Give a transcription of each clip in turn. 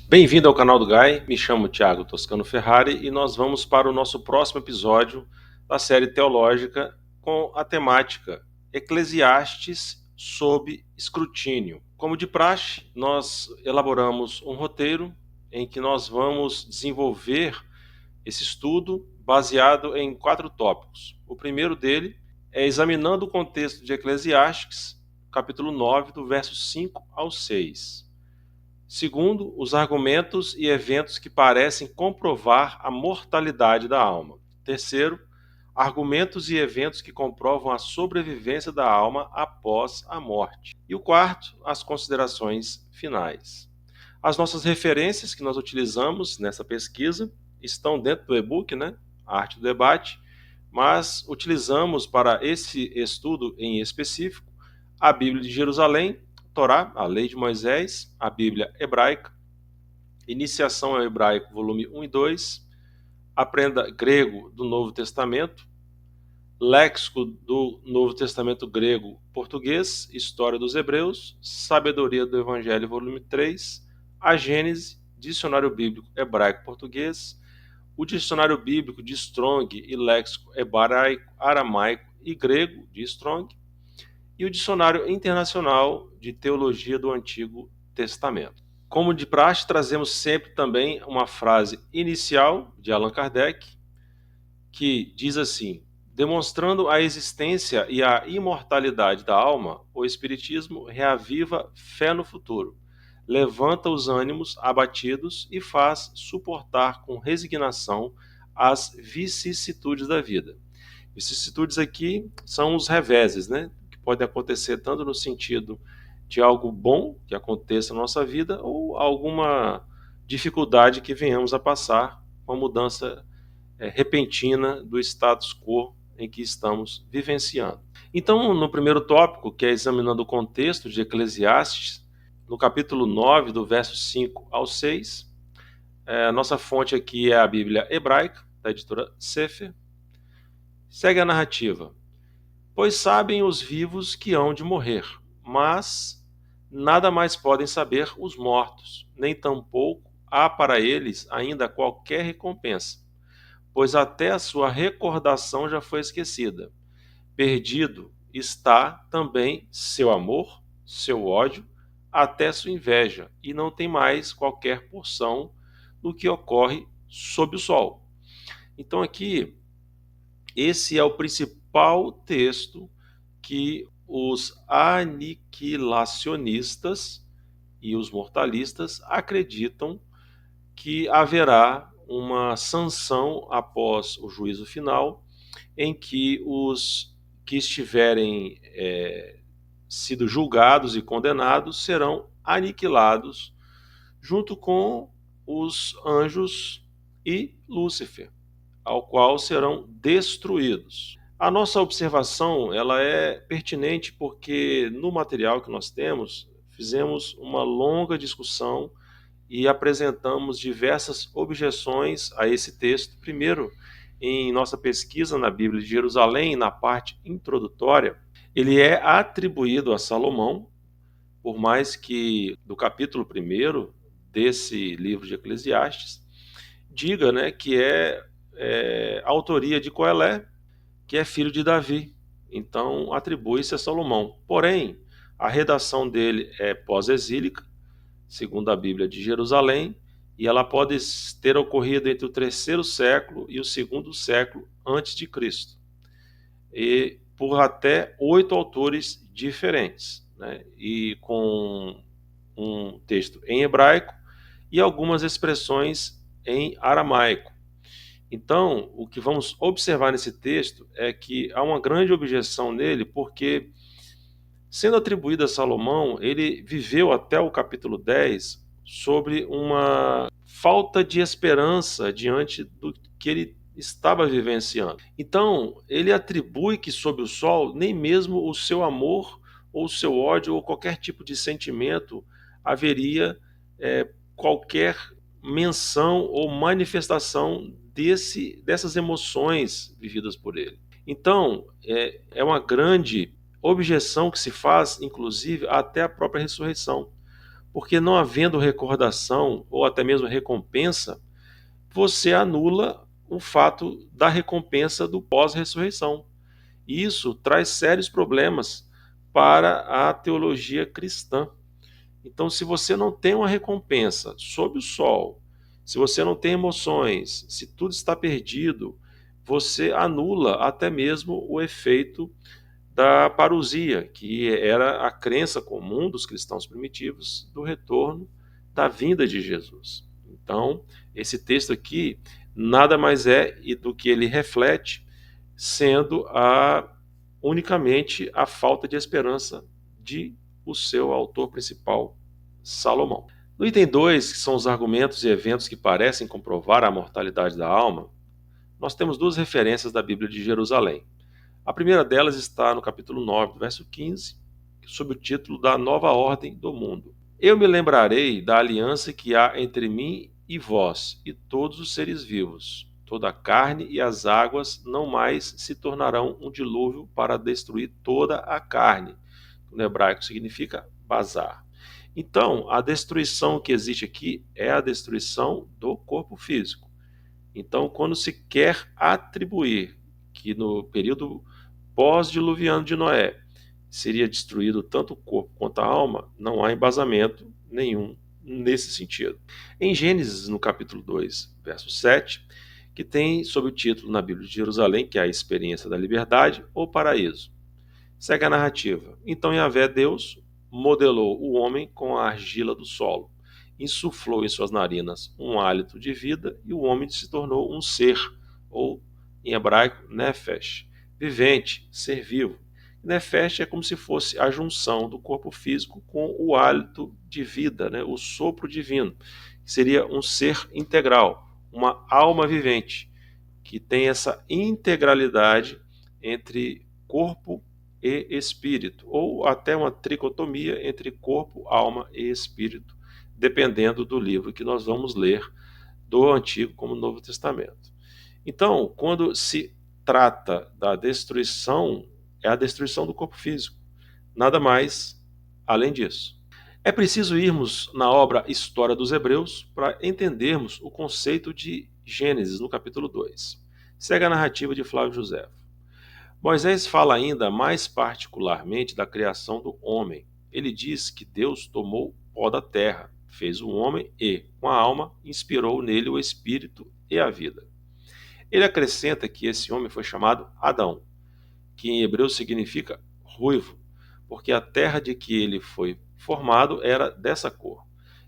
Bem-vindo ao canal do Guy, me chamo Thiago Toscano Ferrari e nós vamos para o nosso próximo episódio da série teológica com a temática Eclesiastes sob escrutínio. Como de praxe, nós elaboramos um roteiro em que nós vamos desenvolver esse estudo baseado em 4 tópicos. O primeiro dele é examinando o contexto de Eclesiastes, capítulo 9, do verso 5 ao 6. Segundo, os argumentos e eventos que parecem comprovar a mortalidade da alma. Terceiro, argumentos e eventos que comprovam a sobrevivência da alma após a morte. E o quarto, as considerações finais. As nossas referências que nós utilizamos nessa pesquisa estão dentro do e-book, A Arte do Debate, mas utilizamos para esse estudo em específico a Bíblia de Jerusalém, Torá, a Lei de Moisés, a Bíblia Hebraica, Iniciação ao Hebraico, volume 1 e 2, Aprenda Grego do Novo Testamento, Léxico do Novo Testamento Grego-Português, História dos Hebreus, Sabedoria do Evangelho, volume 3, a Gênese, Dicionário Bíblico Hebraico-Português, o Dicionário Bíblico de Strong e Léxico Hebraico, Aramaico e Grego de Strong, e o Dicionário Internacional de Teologia do Antigo Testamento. Como de praxe, trazemos sempre também uma frase inicial de Allan Kardec, que diz assim: demonstrando a existência e a imortalidade da alma, o Espiritismo reaviva fé no futuro, levanta os ânimos abatidos e faz suportar com resignação as vicissitudes da vida. Vicissitudes aqui são os reveses, que podem acontecer tanto no sentido de algo bom que aconteça na nossa vida ou alguma dificuldade que venhamos a passar, uma mudança repentina do status quo em que estamos vivenciando. Então, no primeiro tópico, que é examinando o contexto de Eclesiastes, no capítulo 9, do verso 5 ao 6, a nossa fonte aqui é a Bíblia Hebraica, da editora Sefer. Segue a narrativa. Pois sabem os vivos que hão de morrer, mas nada mais podem saber os mortos, nem tampouco há para eles ainda qualquer recompensa, pois até a sua recordação já foi esquecida. Perdido está também seu amor, seu ódio, até sua inveja, e não tem mais qualquer porção do que ocorre sob o sol. Então aqui, esse é o principal texto que os aniquilacionistas e os mortalistas acreditam que haverá uma sanção após o juízo final, em que os que estiverem sido julgados e condenados serão aniquilados junto com os anjos e Lúcifer, ao qual serão destruídos. A nossa observação ela é pertinente porque no material que nós temos, fizemos uma longa discussão e apresentamos diversas objeções a esse texto. Primeiro, em nossa pesquisa na Bíblia de Jerusalém, na parte introdutória, ele é atribuído a Salomão, por mais que do capítulo 1 desse livro de Eclesiastes diga que é autoria de Coelé, que é filho de Davi. Então, atribui-se a Salomão. Porém, a redação dele é pós-exílica, segundo a Bíblia de Jerusalém, e ela pode ter ocorrido entre o 3º século e o 2º século antes de Cristo, e por até 8 autores diferentes, e com um texto em hebraico e algumas expressões em aramaico. Então, o que vamos observar nesse texto é que há uma grande objeção nele, porque, sendo atribuído a Salomão, ele viveu até o capítulo 10 sobre uma falta de esperança diante do que ele estava vivenciando. Então, ele atribui que sob o sol, nem mesmo o seu amor ou o seu ódio ou qualquer tipo de sentimento haveria qualquer menção ou manifestação dessas emoções vividas por ele. Então, é uma grande objeção que se faz, inclusive, até a própria ressurreição, porque não havendo recordação ou até mesmo recompensa, você anula o fato da recompensa do pós-ressurreição. E isso traz sérios problemas para a teologia cristã. Então, se você não tem uma recompensa sob o sol, se você não tem emoções, se tudo está perdido, você anula até mesmo o efeito da parousia, que era a crença comum dos cristãos primitivos do retorno da vinda de Jesus. Então, esse texto aqui nada mais é do que ele reflete, sendo unicamente a falta de esperança de o seu autor principal, Salomão. No item 2, que são os argumentos e eventos que parecem comprovar a mortalidade da alma, nós temos duas referências da Bíblia de Jerusalém. A primeira delas está no capítulo 9, verso 15, sob o título da Nova Ordem do Mundo. Eu me lembrarei da aliança que há entre mim e vós, e todos os seres vivos. Toda a carne e as águas não mais se tornarão um dilúvio para destruir toda a carne. No hebraico significa bazar. Então, a destruição que existe aqui é a destruição do corpo físico. Então, quando se quer atribuir que no período pós-diluviano de Noé seria destruído tanto o corpo quanto a alma, não há embasamento nenhum nesse sentido. Em Gênesis, no capítulo 2, verso 7, que tem sob o título na Bíblia de Jerusalém, que é a experiência da liberdade ou paraíso. Segue a narrativa. Então Yahvé, Deus, modelou o homem com a argila do solo, insuflou em suas narinas um hálito de vida e o homem se tornou um ser, ou em hebraico, nefesh, vivente, ser vivo. Nefesh é como se fosse a junção do corpo físico com o hálito de vida, né? O sopro divino, que seria um ser integral, uma alma vivente, que tem essa integralidade entre corpo e espírito, ou até uma tricotomia entre corpo, alma e espírito, dependendo do livro que nós vamos ler, do Antigo como do Novo Testamento. Então, quando se trata da destruição, é a destruição do corpo físico, nada mais além disso. É preciso irmos na obra História dos Hebreus para entendermos o conceito de Gênesis no capítulo 2. Segue a narrativa de Flávio José. Moisés fala ainda mais particularmente da criação do homem. Ele diz que Deus tomou pó da terra, fez o homem e, com a alma, inspirou nele o espírito e a vida. Ele acrescenta que esse homem foi chamado Adão, que em hebreu significa ruivo, porque a terra de que ele foi formado era dessa cor,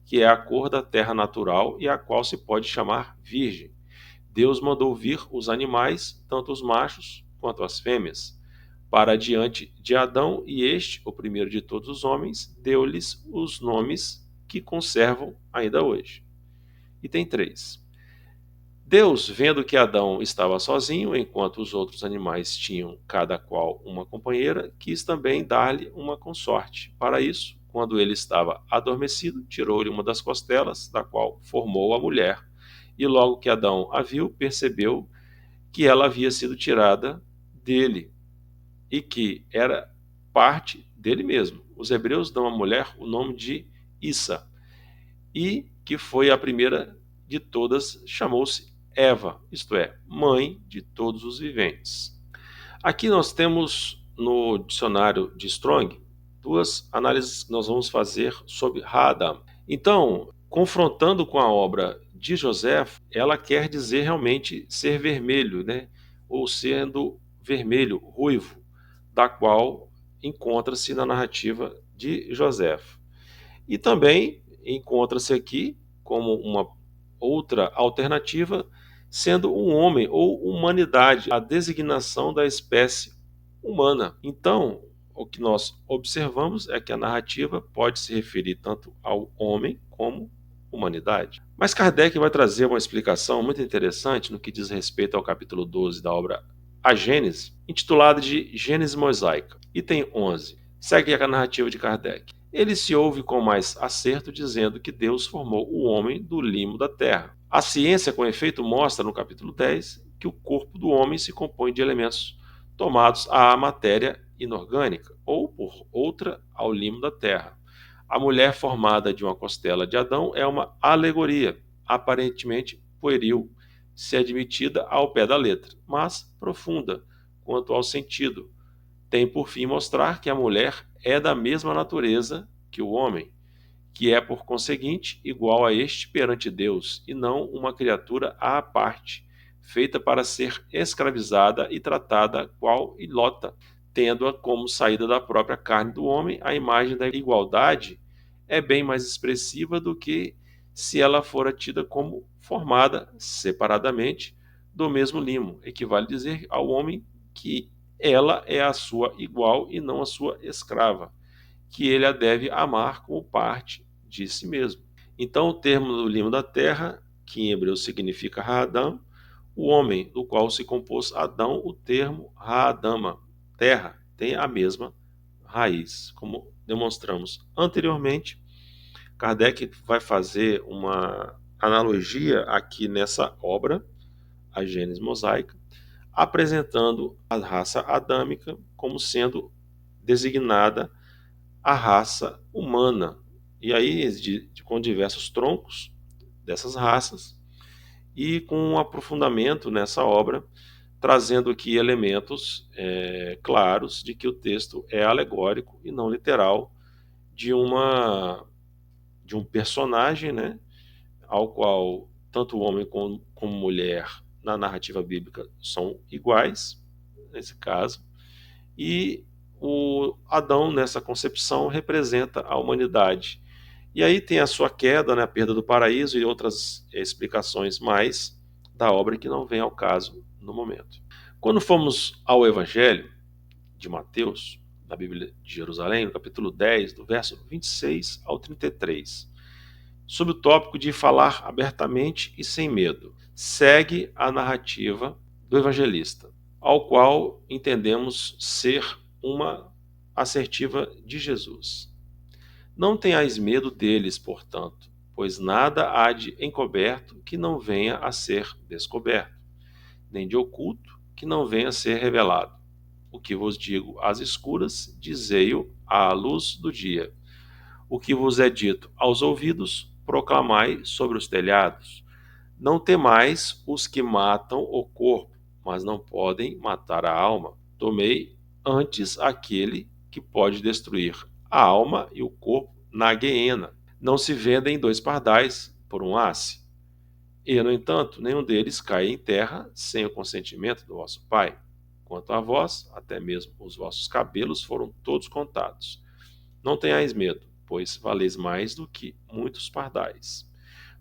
que é a cor da terra natural e a qual se pode chamar virgem. Deus mandou vir os animais, tanto os machos quanto as fêmeas, para diante de Adão, e este, o primeiro de todos os homens, deu-lhes os nomes que conservam ainda hoje. Item 3. Deus, vendo que Adão estava sozinho, enquanto os outros animais tinham cada qual uma companheira, quis também dar-lhe uma consorte. Para isso, quando ele estava adormecido, tirou-lhe uma das costelas, da qual formou a mulher. E logo que Adão a viu, percebeu que ela havia sido tirada dele e que era parte dele mesmo. Os hebreus dão à mulher o nome de Issa, e que foi a primeira de todas, chamou-se Eva, isto é, mãe de todos os viventes. Aqui nós temos no dicionário de Strong duas análises que nós vamos fazer sobre Adam. Então, confrontando com a obra de José, ela quer dizer realmente ser vermelho, né? Ou sendo vermelho, ruivo, da qual encontra-se na narrativa de José. E também encontra-se aqui como uma outra alternativa, sendo um homem ou humanidade, a designação da espécie humana. Então, o que nós observamos é que a narrativa pode se referir tanto ao homem como humanidade. Mas Kardec vai trazer uma explicação muito interessante no que diz respeito ao capítulo 12 da obra A Gênese, intitulada de Gênese Mosaica. Item 11. Segue a narrativa de Kardec. Ele se ouve com mais acerto dizendo que Deus formou o homem do limo da terra. A ciência, com efeito, mostra no capítulo 10 que o corpo do homem se compõe de elementos tomados à matéria inorgânica, ou por outra ao limo da terra. A mulher formada de uma costela de Adão é uma alegoria, aparentemente pueril, se admitida ao pé da letra, mas profunda quanto ao sentido. Tem por fim mostrar que a mulher é da mesma natureza que o homem, que é, por conseguinte, igual a este perante Deus, e não uma criatura à parte, feita para ser escravizada e tratada qual ilota, tendo-a como saída da própria carne do homem. A imagem da igualdade é bem mais expressiva do que se ela fora tida como formada separadamente do mesmo limo. Equivale dizer ao homem que ela é a sua igual e não a sua escrava, que ele a deve amar como parte de si mesmo. Então, o termo do limo da terra, que em hebreu significa Ha'adam, o homem do qual se compôs Adão, o termo Ha'adama, terra, tem a mesma raiz. Como demonstramos anteriormente, Kardec vai fazer uma analogia aqui nessa obra, a Gênese Mosaica, apresentando a raça adâmica como sendo designada a raça humana. E aí, com diversos troncos dessas raças, e com um aprofundamento nessa obra, trazendo aqui elementos claros de que o texto é alegórico e não literal de um personagem, né, ao qual tanto o homem como mulher na narrativa bíblica são iguais, nesse caso, e o Adão, nessa concepção, representa a humanidade. E aí tem a sua queda, né, a perda do paraíso e outras explicações mais da obra que não vem ao caso no momento. Quando fomos ao Evangelho de Mateus, na Bíblia de Jerusalém, no capítulo 10, do verso 26 ao 33, sob o tópico de falar abertamente e sem medo, segue a narrativa do evangelista, ao qual entendemos ser uma assertiva de Jesus. Não tenhais medo deles, portanto, pois nada há de encoberto que não venha a ser descoberto, nem de oculto que não venha a ser revelado. O que vos digo às escuras, dizei-o à luz do dia. O que vos é dito aos ouvidos, proclamai sobre os telhados. Não temais os que matam o corpo, mas não podem matar a alma. Tomei antes aquele que pode destruir a alma e o corpo na guiena. Não se vendem dois pardais por um asse. E, no entanto, nenhum deles cai em terra sem o consentimento do vosso Pai. Quanto a vós, até mesmo os vossos cabelos foram todos contados. Não tenhais medo, pois valeis mais do que muitos pardais.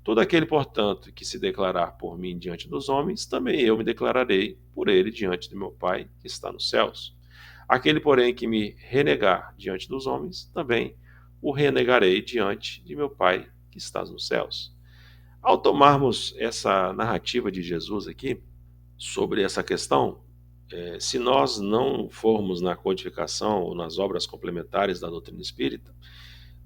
Todo aquele, portanto, que se declarar por mim diante dos homens, também eu me declararei por ele diante de meu Pai que está nos céus. Aquele, porém, que me renegar diante dos homens, também o renegarei diante de meu Pai que está nos céus. Ao tomarmos essa narrativa de Jesus aqui, sobre essa questão, se nós não formos na codificação ou nas obras complementares da doutrina espírita,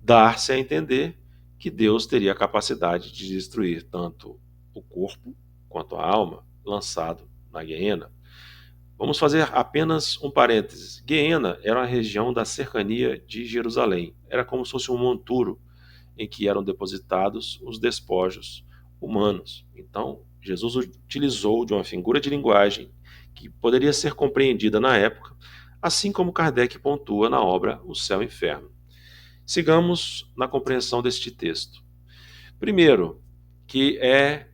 dar-se a entender que Deus teria a capacidade de destruir tanto o corpo quanto a alma, lançado na Guiena. Vamos fazer apenas um parênteses. Guiena era uma região da cercania de Jerusalém. Era como se fosse um monturo em que eram depositados os despojos humanos. Então, Jesus utilizou de uma figura de linguagem que poderia ser compreendida na época, assim como Kardec pontua na obra O Céu e o Inferno. Sigamos na compreensão deste texto. Primeiro, que é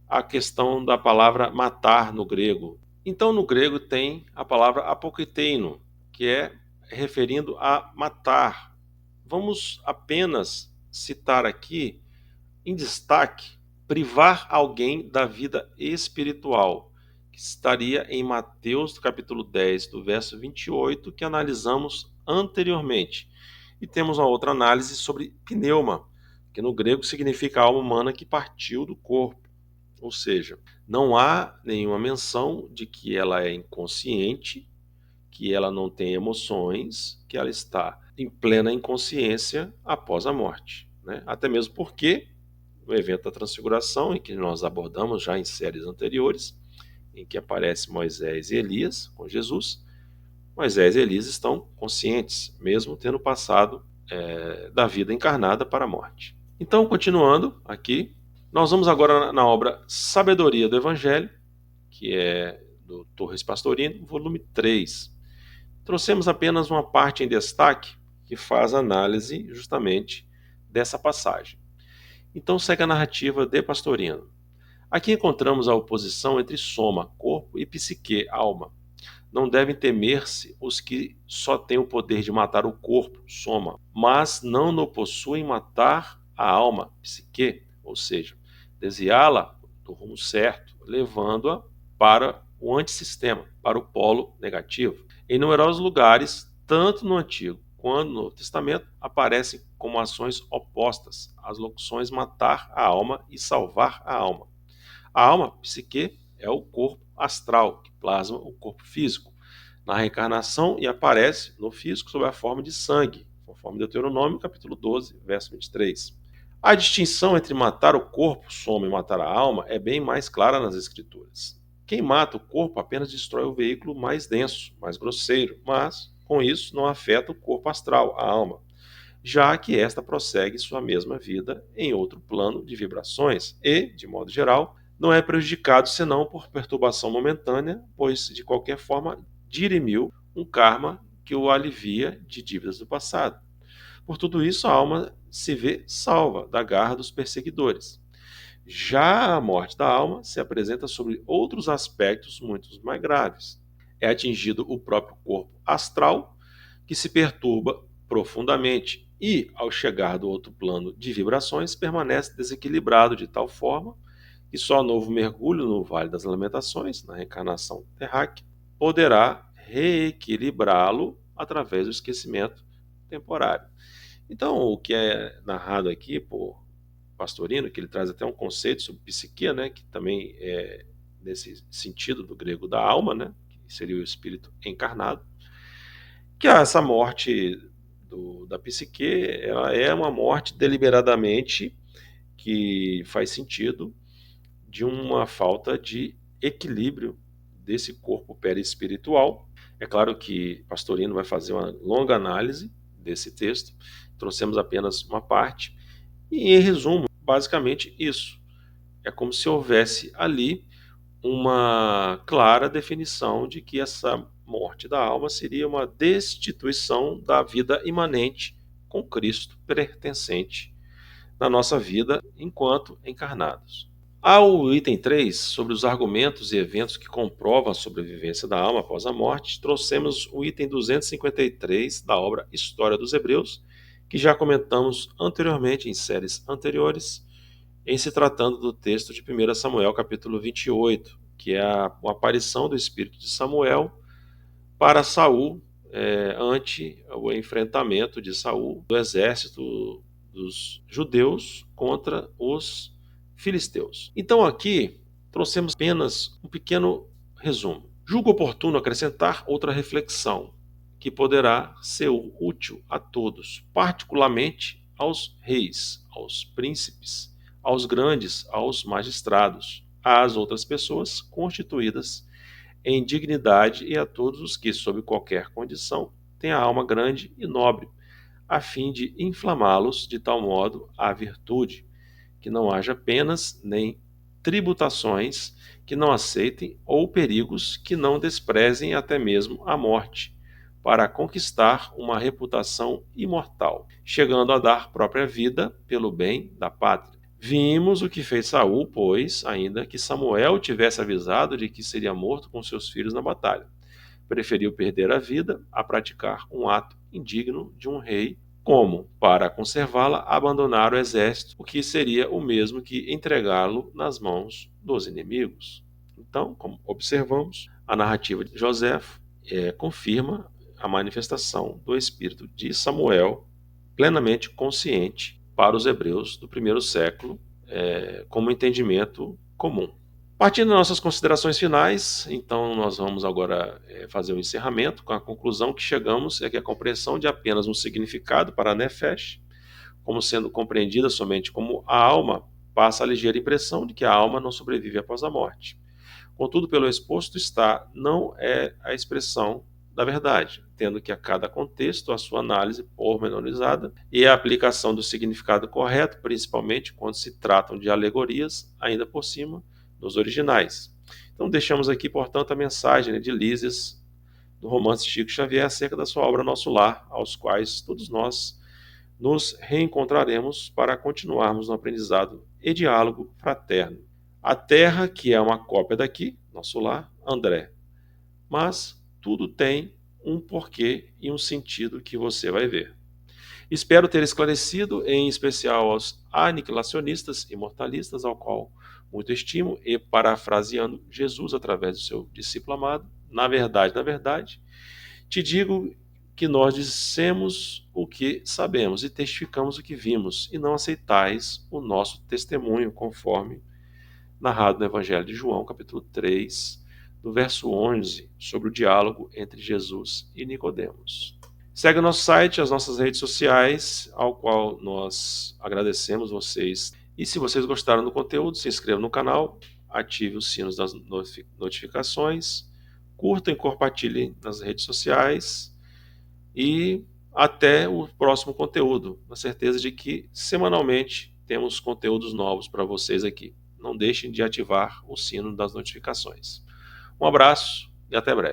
a questão da palavra matar no grego. Então, no grego tem a palavra apokriteino, que é referindo a matar. Vamos apenas citar aqui, em destaque, privar alguém da vida espiritual, que estaria em Mateus, capítulo 10, do verso 28, que analisamos anteriormente. E temos uma outra análise sobre pneuma, que no grego significa alma humana que partiu do corpo. Ou seja, não há nenhuma menção de que ela é inconsciente, que ela não tem emoções, que ela está em plena inconsciência após a morte, né? Até mesmo porque no evento da Transfiguração, em que nós abordamos já em séries anteriores, em que aparece Moisés e Elias com Jesus, Moisés e Elias estão conscientes, mesmo tendo passado da vida encarnada para a morte. Então, continuando aqui, nós vamos agora na obra Sabedoria do Evangelho, que é do Torres Pastorino, volume 3. Trouxemos apenas uma parte em destaque que faz análise justamente dessa passagem. Então segue a narrativa de Pastorino. Aqui encontramos a oposição entre soma, corpo, e psique, alma. Não devem temer-se os que só têm o poder de matar o corpo, soma, mas não no possuem matar a alma, psique, ou seja, desviá-la do rumo certo, levando-a para o antissistema, para o polo negativo. Em numerosos lugares, tanto no Antigo quanto no Novo Testamento, aparecem como ações opostas as locuções matar a alma e salvar a alma. A alma, psique, é o corpo astral, que plasma o corpo físico na reencarnação e aparece no físico sob a forma de sangue, conforme Deuteronômio, capítulo 12, verso 23. A distinção entre matar o corpo, soma, e matar a alma é bem mais clara nas Escrituras. Quem mata o corpo apenas destrói o veículo mais denso, mais grosseiro, mas, com isso, não afeta o corpo astral, a alma, já que esta prossegue sua mesma vida em outro plano de vibrações e, de modo geral, não é prejudicado senão por perturbação momentânea, pois, de qualquer forma, dirimiu um karma que o alivia de dívidas do passado. Por tudo isso, a alma se vê salva da garra dos perseguidores. Já a morte da alma se apresenta sobre outros aspectos muito mais graves. É atingido o próprio corpo astral, que se perturba profundamente e, ao chegar do outro plano de vibrações, permanece desequilibrado de tal forma que só novo mergulho no Vale das Lamentações, na reencarnação terráquea, poderá reequilibrá-lo através do esquecimento temporário. Então, o que é narrado aqui por Pastorino, que ele traz até um conceito sobre psique, né, que também é nesse sentido do grego da alma, né, que seria o espírito encarnado, que essa morte da psique, ela é uma morte deliberadamente que faz sentido de uma falta de equilíbrio desse corpo perispiritual. É claro que Pastorino vai fazer uma longa análise desse texto, trouxemos apenas uma parte, e em resumo, basicamente isso. É como se houvesse ali uma clara definição de que essa morte da alma seria uma destituição da vida imanente com Cristo pertencente na nossa vida enquanto encarnados. Ao item 3, sobre os argumentos e eventos que comprovam a sobrevivência da alma após a morte, trouxemos o item 253 da obra História dos Hebreus, que já comentamos anteriormente em séries anteriores, em se tratando do texto de 1 Samuel, capítulo 28, que é a aparição do espírito de Samuel para Saul, ante o enfrentamento de Saul, do exército dos judeus contra os filisteus. Então aqui trouxemos apenas um pequeno resumo. Julgo oportuno acrescentar outra reflexão que poderá ser útil a todos, particularmente aos reis, aos príncipes, aos grandes, aos magistrados, às outras pessoas constituídas em dignidade e a todos os que, sob qualquer condição, têm a alma grande e nobre, a fim de inflamá-los de tal modo à virtude, que não haja penas nem tributações que não aceitem ou perigos que não desprezem até mesmo a morte, para conquistar uma reputação imortal, chegando a dar própria vida pelo bem da pátria. Vimos o que fez Saul, pois, ainda que Samuel tivesse avisado de que seria morto com seus filhos na batalha, preferiu perder a vida a praticar um ato indigno de um rei, como, para conservá-la, abandonar o exército, o que seria o mesmo que entregá-lo nas mãos dos inimigos. Então, como observamos, a narrativa de Joséfo confirma a manifestação do espírito de Samuel plenamente consciente para os hebreus do primeiro século, como entendimento comum. Partindo das nossas considerações finais, então nós vamos agora fazer o encerramento com a conclusão que chegamos é que a compreensão de apenas um significado para a Nefesh, como sendo compreendida somente como a alma, passa a ligeira impressão de que a alma não sobrevive após a morte. Contudo, pelo exposto está, não é a expressão da verdade. tendo que a cada contexto a sua análise pormenorizada e a aplicação do significado correto, principalmente quando se tratam de alegorias, ainda por cima dos originais. Então deixamos aqui, portanto, a mensagem de Lísias, do romance Chico Xavier, acerca da sua obra Nosso Lar, aos quais todos nós nos reencontraremos para continuarmos no aprendizado e diálogo fraterno. A Terra, que é uma cópia daqui, Nosso Lar, André. Mas tudo tem um porquê e um sentido que você vai ver. Espero ter esclarecido, em especial aos aniquilacionistas e mortalistas, ao qual muito estimo, e parafraseando Jesus através do seu discípulo amado, na verdade, te digo que nós dissemos o que sabemos e testificamos o que vimos, e não aceitais o nosso testemunho, conforme narrado no Evangelho de João, capítulo 3, do verso 11, sobre o diálogo entre Jesus e Nicodemos. Segue o nosso site, as nossas redes sociais, ao qual nós agradecemos vocês. E se vocês gostaram do conteúdo, se inscreva no canal, ative os sinos das notificações, curtam e compartilhem nas redes sociais e até o próximo conteúdo, na certeza de que semanalmente temos conteúdos novos para vocês aqui. Não deixem de ativar o sino das notificações. Um abraço e até breve.